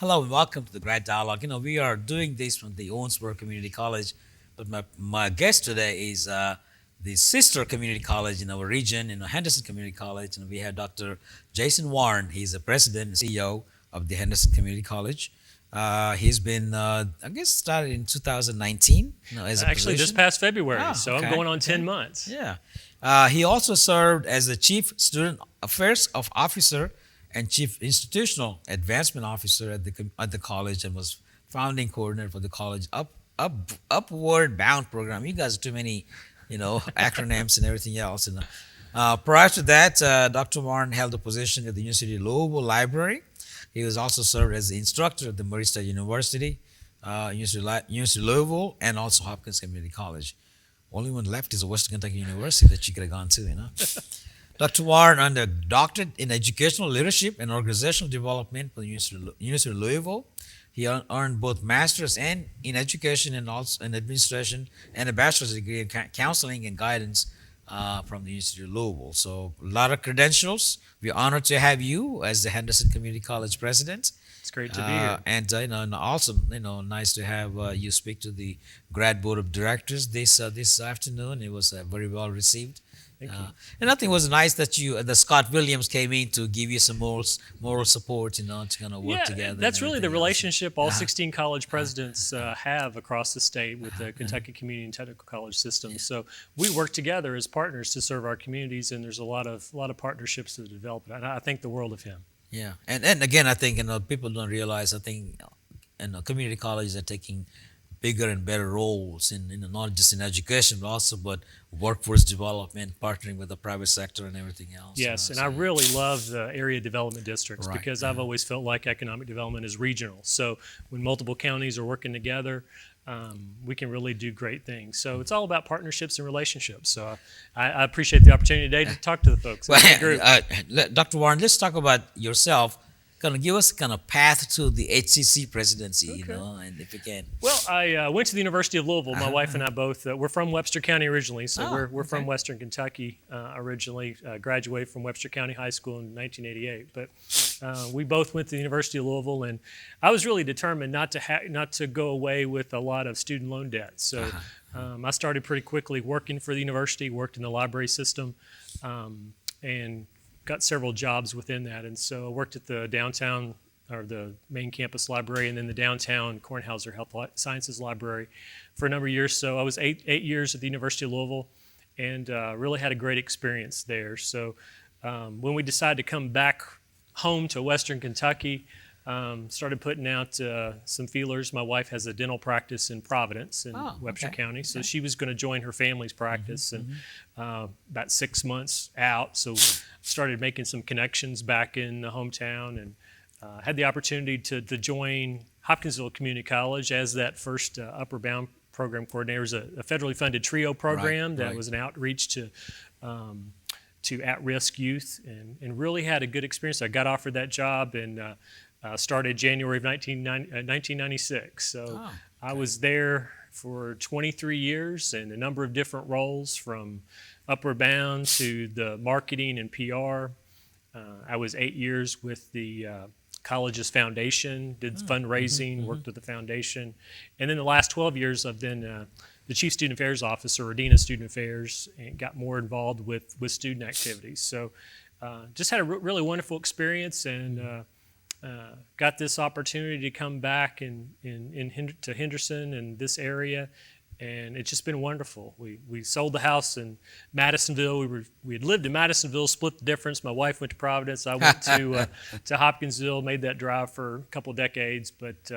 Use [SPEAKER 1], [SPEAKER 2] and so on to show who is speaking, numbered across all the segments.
[SPEAKER 1] Hello and welcome to the Grad Dialogue. We are doing this from the Owensboro Community College, but my guest today is the sister community college in our region, Henderson Community College, and we have Dr. Jason Warren. He's the president and CEO of the Henderson Community College. He's been, I guess, started in 2019, as a
[SPEAKER 2] Actually, this
[SPEAKER 1] position.
[SPEAKER 2] past February,
[SPEAKER 1] Oh,
[SPEAKER 2] so I'm
[SPEAKER 1] okay,
[SPEAKER 2] going on
[SPEAKER 1] okay,
[SPEAKER 2] 10 months.
[SPEAKER 1] yeah. He also served as the Chief Student Affairs Officer and Chief Institutional Advancement Officer at the college, and was founding coordinator for the college Upward Bound program. You guys are too many, acronyms and everything else. And prior to that, Dr. Warren held a position at the University of Louisville Library. He was also served as the instructor at the Murray State University, University of Louisville, and also Hopkins Community College. Only one left is Western Kentucky University that you could have gone to. Dr. Warren earned a doctorate in educational leadership and organizational development from the University of Louisville. He earned both master's and in education and also in administration, and a bachelor's degree in counseling and guidance from the University of Louisville. So a lot of credentials. We're honored to have you as the Henderson Community College president.
[SPEAKER 2] It's great to be here.
[SPEAKER 1] And also, nice to have you speak to the grad board of directors this afternoon. It was very well received.
[SPEAKER 2] Thank you.
[SPEAKER 1] And I think it was nice that the Scott Williams came in to give you some moral support, to kind of work together.
[SPEAKER 2] That's really the
[SPEAKER 1] everything else.
[SPEAKER 2] relationship all 16 college presidents have across the state with the Kentucky Community and Technical College system. So we work together as partners to serve our communities, and there's a lot of partnerships that develop. And I think the world of him.
[SPEAKER 1] Yeah, and again, I think people don't realize. I think community colleges are taking bigger and better roles in not just in education, but workforce development, partnering with the private sector and everything else.
[SPEAKER 2] Yes, and I really love the area development districts because I've always felt like economic development is regional. So when multiple counties are working together, we can really do great things. So it's all about partnerships and relationships. So I appreciate the opportunity today to talk to the folks.
[SPEAKER 1] Dr. Warren, let's talk about yourself. Kind of give us kind of path to the HCC presidency,
[SPEAKER 2] Okay.
[SPEAKER 1] and if you can.
[SPEAKER 2] Well, I went to the University of Louisville. My wife and I both, we're from Webster County originally, so
[SPEAKER 1] Oh,
[SPEAKER 2] we're from
[SPEAKER 1] okay.
[SPEAKER 2] Western Kentucky originally. Graduated from Webster County High School in 1988. But we both went to the University of Louisville, and I was really determined not to go away with a lot of student loan debt. So I started pretty quickly working for the university, worked in the library system, and got several jobs within that. And so I worked at the downtown or the main campus library, and then the downtown Kornhauser Health Sciences Library for a number of years. So I was eight years at the University of Louisville, and really had a great experience there. So when we decided to come back home to Western Kentucky, started putting out some feelers. My wife has a dental practice in Providence in Webster County, so she was going to join her family's practice. And about 6 months out, so started making some connections back in the hometown, and had the opportunity to join Hopkinsville Community College as that first Upper Bound program coordinator. It was a federally funded TRIO program that was an outreach to at-risk youth, and really had a good experience. I got offered that job and started January of 1996. So I was there for 23 years in a number of different roles, from Upward Bound to the marketing and PR. I was 8 years with the college's foundation, did fundraising, worked with the foundation. And then the last 12 years I've been the Chief Student Affairs Officer, or Dean of Student Affairs, and got more involved with student activities. So just had a really wonderful experience, and got this opportunity to come back to Henderson and this area, and it's just been wonderful. We sold the house in Madisonville. We had lived in Madisonville, split the difference. My wife went to Providence. I went to Hopkinsville, made that drive for a couple of decades, but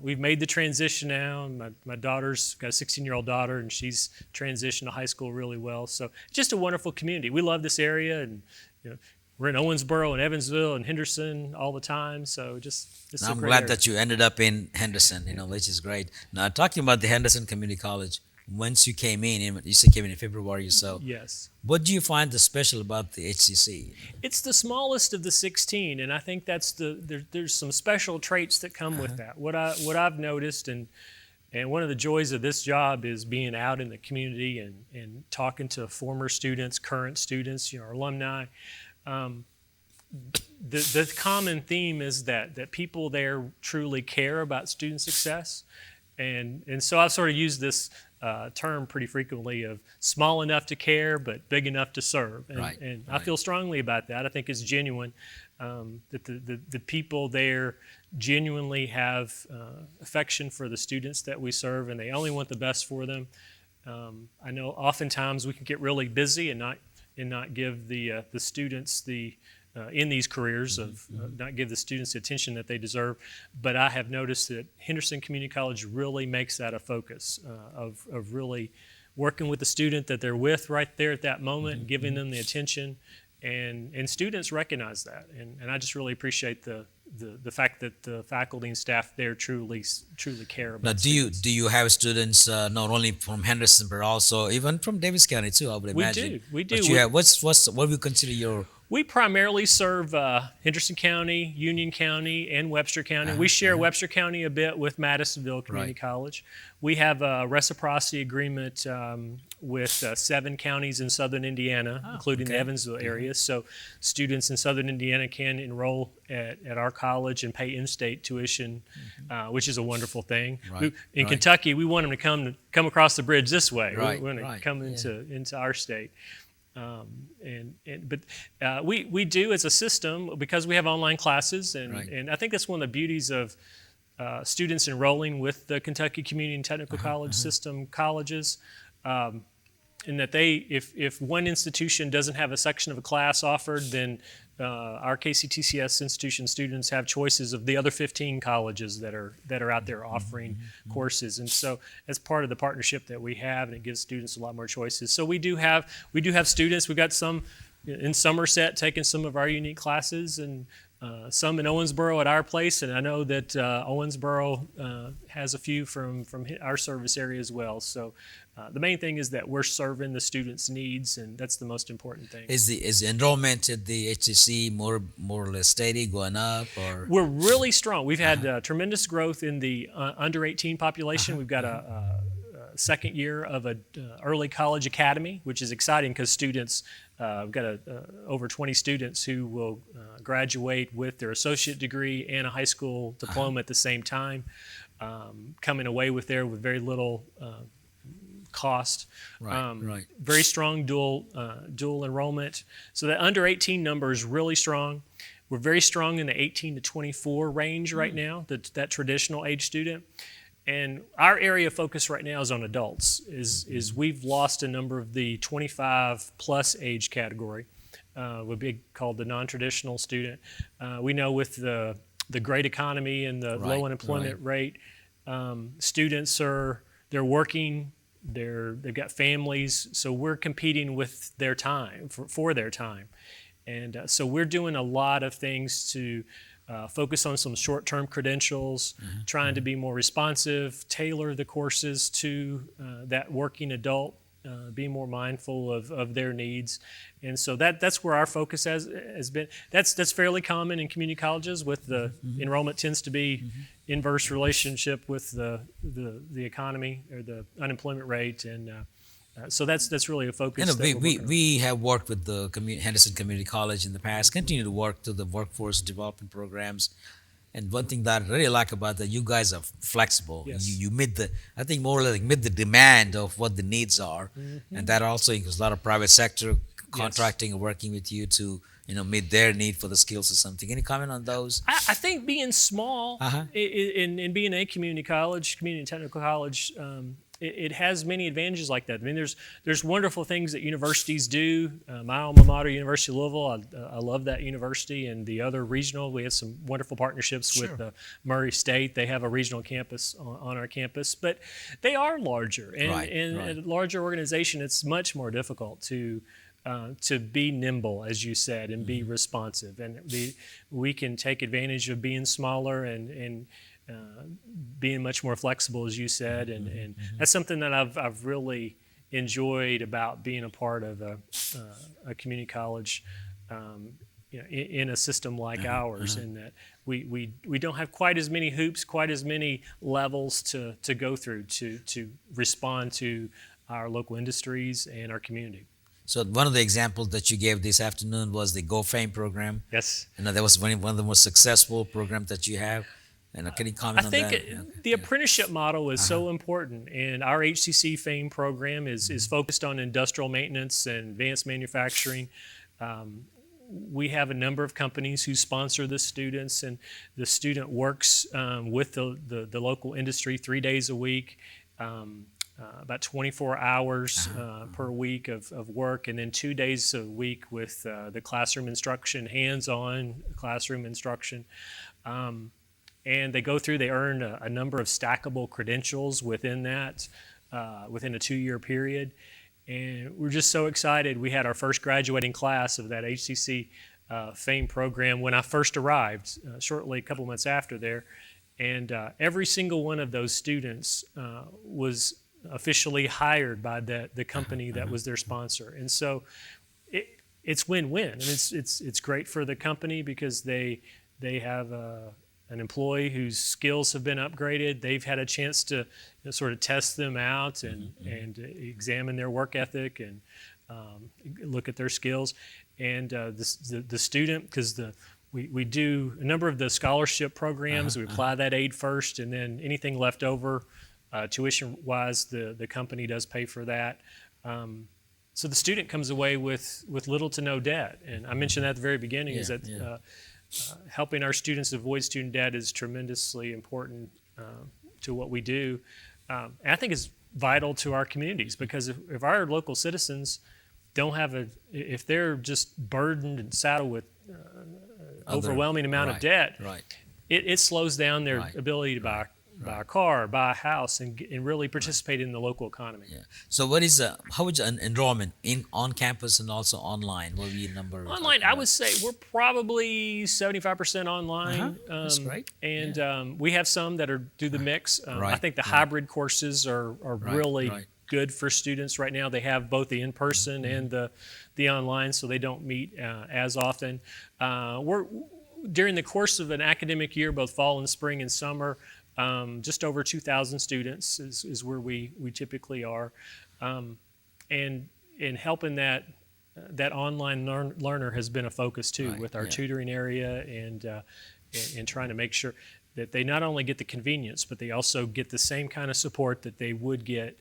[SPEAKER 2] we've made the transition now. My daughter's got a 16-year-old daughter, and she's transitioned to high school really well. So just a wonderful community. We love this area, and we're in Owensboro and Evansville and Henderson all the time. So
[SPEAKER 1] I'm glad that you ended up in Henderson, which is great. Now, talking about the Henderson Community College, once you came in, you said came in February or so.
[SPEAKER 2] Yes.
[SPEAKER 1] What do you find the special about the HCC?
[SPEAKER 2] It's the smallest of the 16, and I think that's there's some special traits that come with that. What I've noticed, and one of the joys of this job is being out in the community and talking to former students, current students, our alumni. the common theme is that people there truly care about student success, and so I've sort of used this term pretty frequently of small enough to care but big enough to serve, and I feel strongly about that. I think it's genuine, that the people there genuinely have affection for the students that we serve, and they only want the best for them. I know oftentimes we can get really busy and not give the students in these careers of not give the students the attention that they deserve. But I have noticed that Henderson Community College really makes that a focus of really working with the student that they're with right there at that moment, giving them the attention, and students recognize that. And I just really appreciate the fact that the faculty and staff there truly care about
[SPEAKER 1] Now,
[SPEAKER 2] students.
[SPEAKER 1] do you have students not only from Henderson but also even from Davis County too? I would imagine.
[SPEAKER 2] We do.
[SPEAKER 1] But you have what do you consider your
[SPEAKER 2] We primarily serve Henderson County, Union County, and Webster County. We share Webster County a bit with Madisonville Community College. We have a reciprocity agreement with 7 counties in southern Indiana, including the Evansville area. So students in southern Indiana can enroll at our college and pay in-state tuition, which is a wonderful thing. In Kentucky, we want them to come across the bridge this way. We want to come into our state. But we do as a system, because we have online classes, and I think that's one of the beauties of students enrolling with the Kentucky Community and Technical College system colleges, in that if one institution doesn't have a section of a class offered, then our KCTCS institution students have choices of the other 15 colleges that are out there offering courses. And so as part of the partnership that we have, and it gives students a lot more choices. So we do have students. We've got some in Somerset taking some of our unique classes, and some in Owensboro at our place, and I know that Owensboro has a few from our service area as well. So the main thing is that we're serving the students' needs, and that's the most important thing.
[SPEAKER 1] is the enrollment at the HCC more or less steady, going up, or
[SPEAKER 2] We're really strong. We've had tremendous growth in the under 18 population. We've got a second year of a early college academy, which is exciting because students, we've got over 20 students who will graduate with their associate degree and a high school diploma at the same time, coming away with very little cost. Very strong dual enrollment. So the under 18 number is really strong. We're very strong in the 18 to 24 range right now, that traditional age student. And our area of focus right now is on adults. Is we've lost a number of the 25 plus age category, would be called the non-traditional student. We know with the great economy and the low unemployment rate, students they're working, they've got families, so we're competing with their time for their time, and so we're doing a lot of things to focus on some short-term credentials, trying to be more responsive, tailor the courses to that working adult, be more mindful of their needs. And so that's where our focus has been. That's fairly common in community colleges, with the enrollment tends to be inverse relationship with the economy or the unemployment rate. And so that's really a focus.
[SPEAKER 1] We have worked with the Henderson Community College in the past, continue to work to the workforce development programs. And one thing that I really like about that, you guys are flexible.
[SPEAKER 2] Yes.
[SPEAKER 1] You meet I think more like meet the demand of what the needs are. And that also includes a lot of private sector contracting and working with you to meet their need for the skills or something. Any comment on those?
[SPEAKER 2] I think being small in being a community college, community and technical college, it has many advantages like that. I mean, there's wonderful things that universities do. My alma mater, University of Louisville, I love that university, and the other regional. We have some wonderful partnerships with Murray State. They have a regional campus on our campus, but they are larger, and in a larger organization, it's much more difficult to be nimble, as you said, and be responsive. And we can take advantage of being smaller and being much more flexible, as you said, and that's something that I've really enjoyed about being a part of a community college, in a system like ours, in that we don't have quite as many hoops, quite as many levels to go through to respond to our local industries and our community.
[SPEAKER 1] So one of the examples that you gave this afternoon was the Go Fame program.
[SPEAKER 2] Yes.
[SPEAKER 1] That was one of the most successful programs that you have. And can you
[SPEAKER 2] I
[SPEAKER 1] comment on
[SPEAKER 2] think
[SPEAKER 1] that? Yeah.
[SPEAKER 2] the
[SPEAKER 1] Yeah.
[SPEAKER 2] apprenticeship model is
[SPEAKER 1] Uh-huh.
[SPEAKER 2] so important, and our HCC FAME program is focused on industrial maintenance and advanced manufacturing. We have a number of companies who sponsor the students, and the student works with the local industry 3 days a week, about 24 hours per week of work, and then 2 days a week with the classroom instruction, hands-on classroom instruction. And they earn a number of stackable credentials within that, within a 2-year period. And we're just so excited. We had our first graduating class of that HCC FAME program when I first arrived, shortly a couple months after there. And every single one of those students was officially hired by the company that was their sponsor. And so it's win-win. And it's great for the company because they have an employee whose skills have been upgraded. They've had a chance to sort of test them out and examine their work ethic and look at their skills. And the student, because we do a number of the scholarship programs, we apply that aid first, and then anything left over, tuition-wise, the company does pay for that. So the student comes away with little to no debt. And I mentioned that at the very beginning, is that helping our students avoid student debt is tremendously important to what we do. And I think it's vital to our communities, because if our local citizens don't have if they're just burdened and saddled with overwhelming amount of debt, it slows down their ability to buy a car, buy a house, and really participate in the local economy.
[SPEAKER 1] Yeah. So how would you enrollment on campus and also online? What would be a number?
[SPEAKER 2] Online, I would say we're probably 75% online.
[SPEAKER 1] That's great.
[SPEAKER 2] And we have some that are do the mix. I think the hybrid courses are really good for students right now. They have both the in-person and the online, so they don't meet as often. During the course of an academic year, both fall and spring and summer, just over 2,000 students is where we typically are, and helping that online learner has been a focus too, with our tutoring area and trying to make sure that they not only get the convenience, but they also get the same kind of support that they would get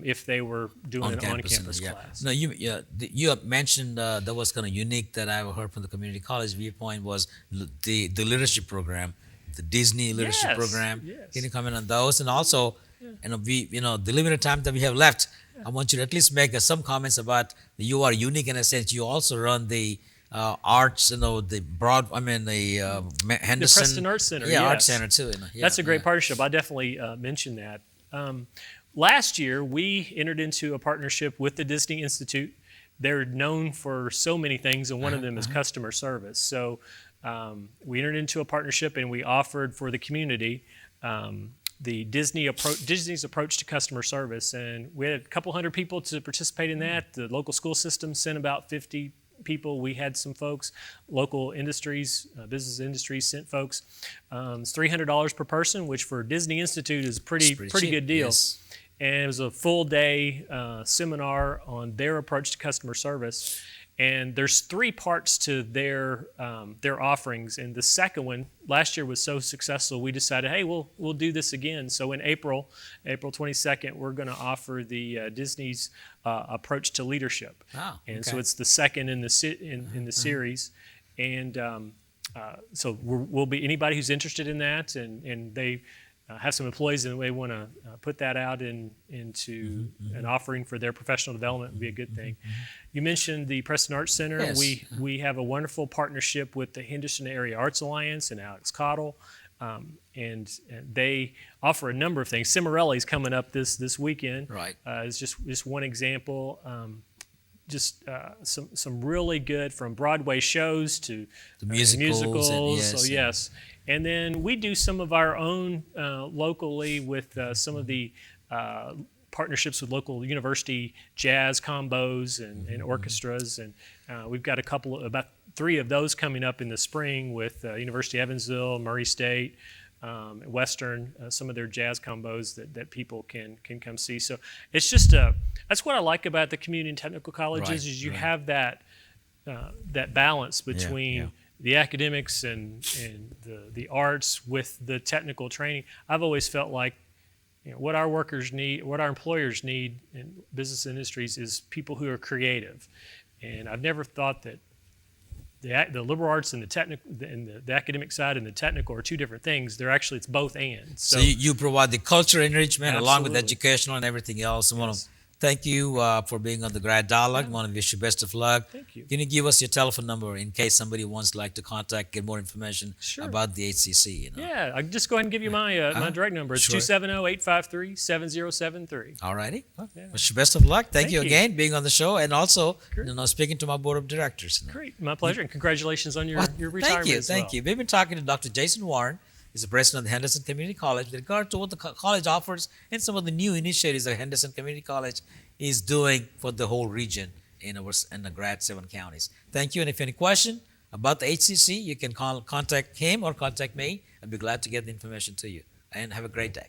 [SPEAKER 2] if they were doing an on-campus class.
[SPEAKER 1] No, you have mentioned that was kind of unique that I've heard from the community college viewpoint was the leadership program, the Disney leadership program.
[SPEAKER 2] Yes.
[SPEAKER 1] Can you comment on those? And also, the limited time that we have left, I want you to at least make some comments about you are unique in a sense. You also run the arts, the Henderson,
[SPEAKER 2] the Preston Arts Center.
[SPEAKER 1] Yeah, Arts Center too.
[SPEAKER 2] That's a great partnership. I definitely mentioned that. Last year, we entered into a partnership with the Disney Institute. They're known for so many things, and one of them is customer service. So we entered into a partnership, and we offered for the community the Disney's approach to customer service. And we had a couple hundred people to participate in that. The local school system sent about 50 people. We had some folks, local industries, business industries sent folks. It's $300 per person, which for Disney Institute is pretty good deal. Yes. And it was a full day seminar on their approach to customer service. And there's 3 parts to their offerings. And the second one, last year was so successful, we decided, hey, we'll do this again. So in April 22nd, we're going to offer the Disney's approach to leadership.
[SPEAKER 1] Oh, okay.
[SPEAKER 2] And so it's the second in the series. And so we'll be anybody who's interested in that, and they have some employees and they want to put that out into an offering for their professional development would be a good thing. You mentioned the Preston Arts Center.
[SPEAKER 1] Yes.
[SPEAKER 2] We have a wonderful partnership with the Henderson Area Arts Alliance and Alex Cottle, and they offer a number of things. Cimarelli's coming up this weekend.
[SPEAKER 1] Right.
[SPEAKER 2] It's just one example. Some really good, from Broadway shows to
[SPEAKER 1] the musicals.
[SPEAKER 2] So yes. And then we do some of our own locally with some of the partnerships with local university jazz combos and orchestras. And we've got about 3 of those coming up in the spring with University of Evansville, Murray State, Western, some of their jazz combos that people can come see. So it's just that's what I like about the community and technical colleges
[SPEAKER 1] Right,
[SPEAKER 2] is you
[SPEAKER 1] right.
[SPEAKER 2] have that balance between
[SPEAKER 1] yeah.
[SPEAKER 2] the academics and the arts with the technical training. I've always felt like what our workers need, what our employers need in business industries is people who are creative. And I've never thought that the liberal arts and the technical and the academic side and the technical are two different things. They're actually it's both and.
[SPEAKER 1] So you provide the culture enrichment along with
[SPEAKER 2] Absolutely.
[SPEAKER 1] educational and everything else. I want to
[SPEAKER 2] Yes.
[SPEAKER 1] thank you for being on the Grad Dialogue.
[SPEAKER 2] Yeah.
[SPEAKER 1] Want to wish you best of luck.
[SPEAKER 2] Thank you.
[SPEAKER 1] Can you give us your telephone number in case somebody wants like to contact, get more information
[SPEAKER 2] Sure.
[SPEAKER 1] about the HCC?
[SPEAKER 2] Yeah, I can just go ahead and give you my direct number. It's
[SPEAKER 1] Sure.
[SPEAKER 2] 270-853-7073.
[SPEAKER 1] All righty. Well,
[SPEAKER 2] Yeah.
[SPEAKER 1] wish you best of luck. Thank
[SPEAKER 2] Thank
[SPEAKER 1] you
[SPEAKER 2] you.
[SPEAKER 1] again being on the show and also
[SPEAKER 2] Great.
[SPEAKER 1] speaking to my board of directors.
[SPEAKER 2] Great, my pleasure, and congratulations on your
[SPEAKER 1] Well,
[SPEAKER 2] retirement.
[SPEAKER 1] thank you,
[SPEAKER 2] as
[SPEAKER 1] thank
[SPEAKER 2] well.
[SPEAKER 1] you. We've been talking to Dr. Jason Warren. He's the president of the Henderson Community College with regard to what the college offers and some of the new initiatives that Henderson Community College is doing for the whole region in the Grad 7 counties. Thank you. And if you have any question about the HCC, you can contact him or contact me. I'd be glad to get the information to you. And have a great day.